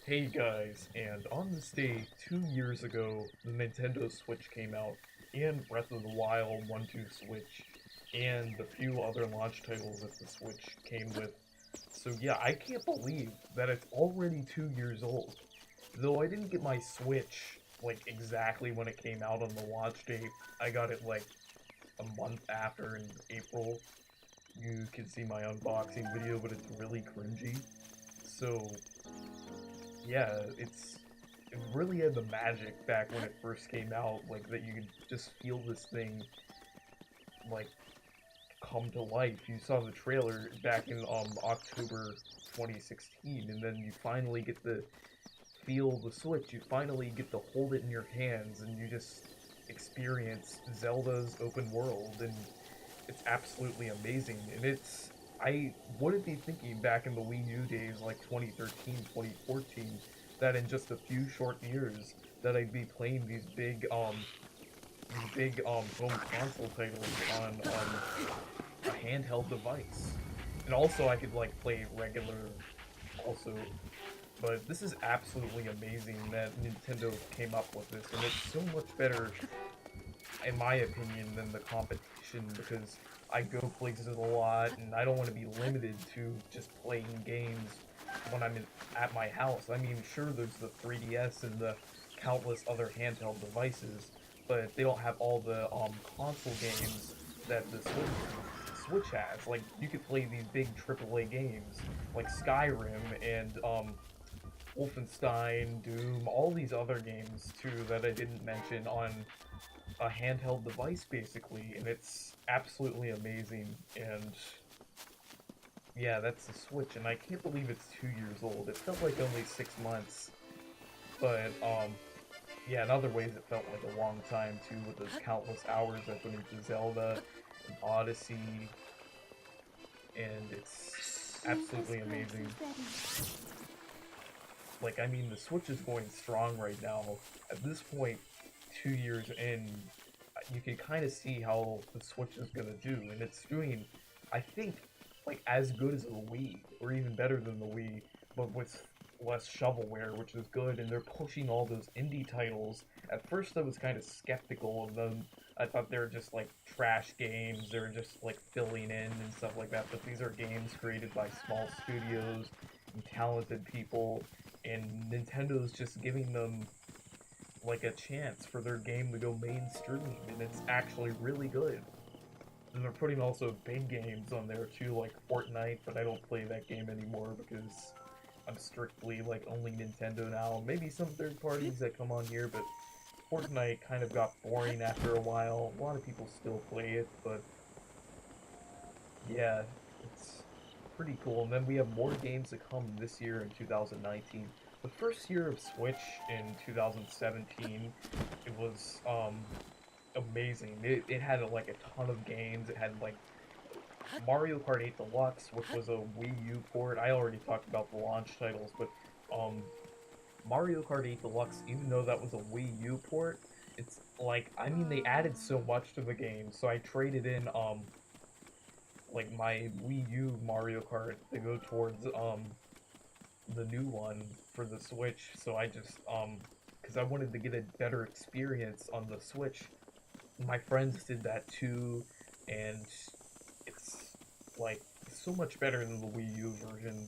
Hey guys, and on this day 2 years ago, the Nintendo Switch came out, and Breath of the Wild 1-2 Switch, and the few other launch titles that the Switch came with. So yeah, I can't believe that it's already 2 years old. Though I didn't get my Switch, like, exactly when it came out on the launch date, I got it, like, a month after in April. You can see my unboxing video, but it's really cringy. So, yeah, it really had the magic back when it first came out, like that you could just feel this thing like come to life. You saw the trailer back in October 2016, and then you finally get to feel the Switch. You finally get to hold it in your hands, and you just experience Zelda's open world, and it's absolutely amazing. And I wouldn't be thinking back in the Wii U days like 2013, 2014, that in just a few short years that I'd be playing these big home console titles on a handheld device. And also I could like play regular also, but this is absolutely amazing that Nintendo came up with this, and it's so much better in my opinion, than the competition because I go places a lot and I don't want to be limited to just playing games when at my house. I mean, sure, there's the 3DS and the countless other handheld devices, but they don't have all the console games that the Switch has. Like, you could play these big AAA games like Skyrim and Wolfenstein, Doom, all these other games too that I didn't mention on a handheld device basically, and it's absolutely amazing. And yeah, that's the Switch, and I can't believe it's 2 years old. It felt like only 6 months, but yeah, in other ways it felt like a long time too, with those countless hours I put into Zelda and Odyssey, and it's absolutely amazing. Like, I mean, the Switch is going strong right now. At this point, 2 years in, you can kind of see how the Switch is gonna do, and it's doing, I think, like as good as the Wii, or even better than the Wii, but with less shovelware, which is good. And they're pushing all those indie titles. At first, I was kind of skeptical of them. I thought they were just like trash games. They were just like filling in and stuff like that. But these are games created by small studios and talented people, and Nintendo's just giving them like a chance for their game to go mainstream, and it's actually really good. And they're putting also big games on there too, like Fortnite, but I don't play that game anymore because I'm strictly like only Nintendo now. Maybe some third parties that come on here, but Fortnite kind of got boring after a while. A lot of people still play it, but yeah, it's pretty cool. And then we have more games to come this year in 2019. The first year of Switch in 2017, it was amazing. It had like a ton of games. It had like Mario Kart 8 Deluxe, which was a Wii U port. I already talked about the launch titles, but um Mario Kart 8 Deluxe, even though that was a Wii U port, it's like, I mean, they added so much to the game, so I traded in like my Wii U Mario Kart to go towards the new one for the Switch. So I just because I wanted to get a better experience on the Switch. My friends did that too, and it's like so much better than the Wii U version.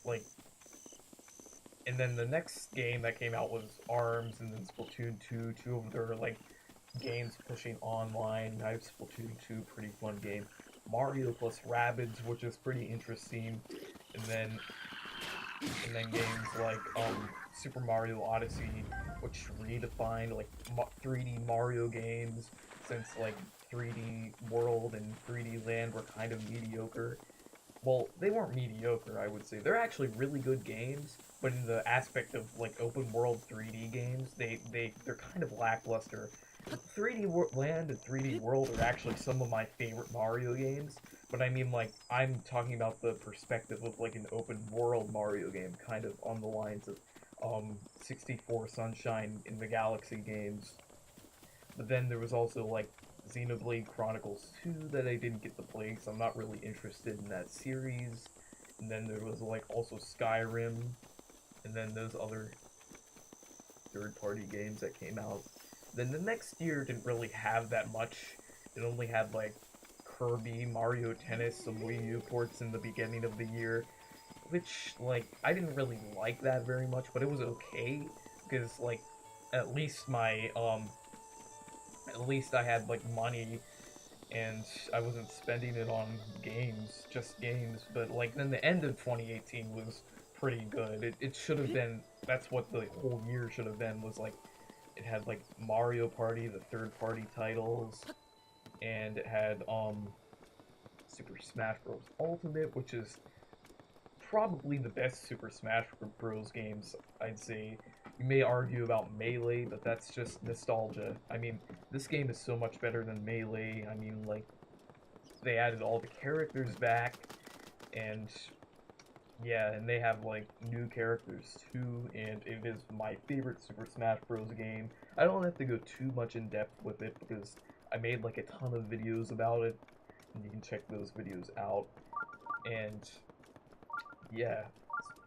Like, and then the next game that came out was Arms, and then Splatoon 2, two of their like games pushing online. I have Splatoon 2, pretty fun game. Mario plus Rabbids, which is pretty interesting, and then games like Super Mario Odyssey, which redefined like 3D Mario games, since like 3D World and 3D Land were kind of mediocre. Well, they weren't mediocre, I would say. They're actually really good games, but in the aspect of like open world 3D games, they're kind of lackluster. 3D Land and 3D World are actually some of my favorite Mario games, but I mean, like, I'm talking about the perspective of like an open world Mario game, kind of on the lines of 64 Sunshine in the Galaxy games. But then there was also like Xenoblade Chronicles 2 that I didn't get to play because I'm not really interested in that series. And then there was like also Skyrim. and then those other third-party games that came out. Then the next year didn't really have that much. It only had like Kirby, Mario Tennis, some Wii U ports in the beginning of the year, which like I didn't really like that very much, but it was okay because like at least my at least I had like money and I wasn't spending it on games, just games. But like then the end of 2018 was pretty good. It should have been, that's what the whole year should have been, was like it had like Mario Party, the third party titles, and it had Super Smash Bros. Ultimate, which is probably the best Super Smash Bros. Games, I'd say. You may argue about Melee, but that's just nostalgia. I mean, this game is so much better than Melee. I mean, like, they added all the characters back, and yeah, and they have, like, new characters too, and it is my favorite Super Smash Bros. Game. I don't have to go too much in depth with it, because I made, like, a ton of videos about it, and you can check those videos out. And yeah,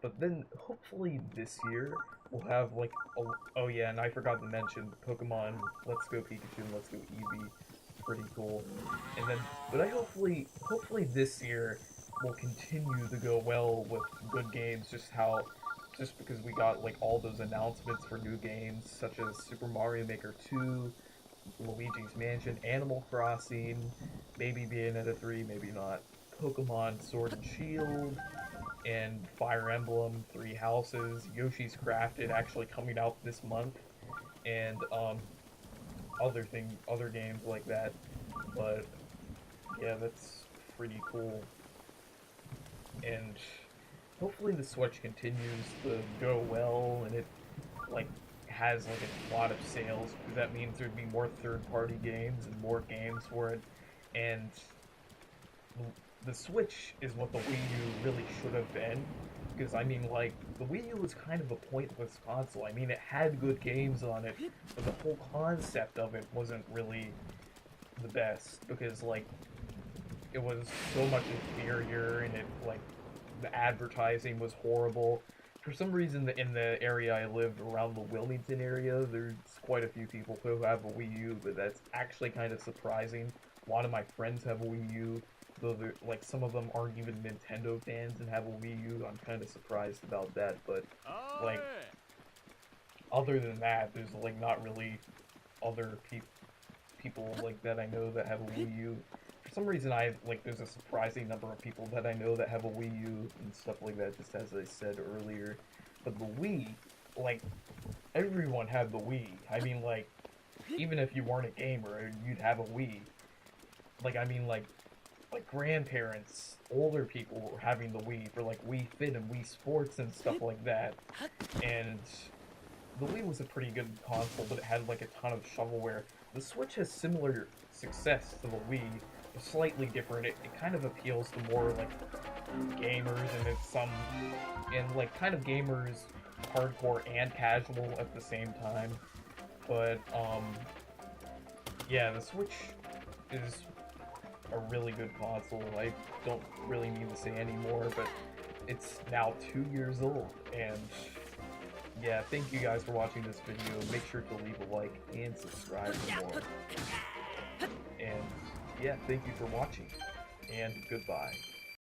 but then hopefully this year we'll have like oh yeah, and I forgot to mention Pokemon Let's Go Pikachu and Let's Go Eevee. Pretty cool. And then but I hopefully this year will continue to go well with good games, just because we got like all those announcements for new games such as Super Mario Maker 2, Luigi's Mansion, Animal Crossing, maybe Bayonetta 3, maybe not. Pokemon Sword and Shield, and Fire Emblem, Three Houses, Yoshi's Crafted actually coming out this month, and other games like that. But yeah, that's pretty cool. And hopefully the Switch continues to go well, and it like has like a lot of sales, because that means there'd be more third-party games and more games for it, and the Switch is what the Wii U really should have been. Because, I mean, like, the Wii U was kind of a pointless console. I mean, it had good games on it, but the whole concept of it wasn't really the best. Because, like, it was so much inferior, and it, like, the advertising was horrible. For some reason, in the area I lived, around the Wilmington area, there's quite a few people who have a Wii U, but that's actually kind of surprising. A lot of my friends have a Wii U, though like some of them aren't even Nintendo fans and have a Wii U. I'm kind of surprised about that, but like other than that, there's like not really other people like that I know that have a Wii U. For some reason, there's a surprising number of people that I know that have a Wii U and stuff like that. Just as I said earlier, but the Wii, like everyone had the Wii. I mean, like even if you weren't a gamer, you'd have a Wii. Like I mean, like grandparents, older people were having the Wii for like Wii Fit and Wii Sports and stuff like that. And the Wii was a pretty good console, but it had like a ton of shovelware. The Switch has similar success to the Wii, but slightly different. It kind of appeals to more like gamers, and like kind of gamers, hardcore and casual at the same time. But yeah, the Switch is a really good console. I don't really need to say anymore, but it's now 2 years old, and yeah, thank you guys for watching this video. Make sure to leave a like and subscribe for more. And yeah, thank you for watching, and goodbye.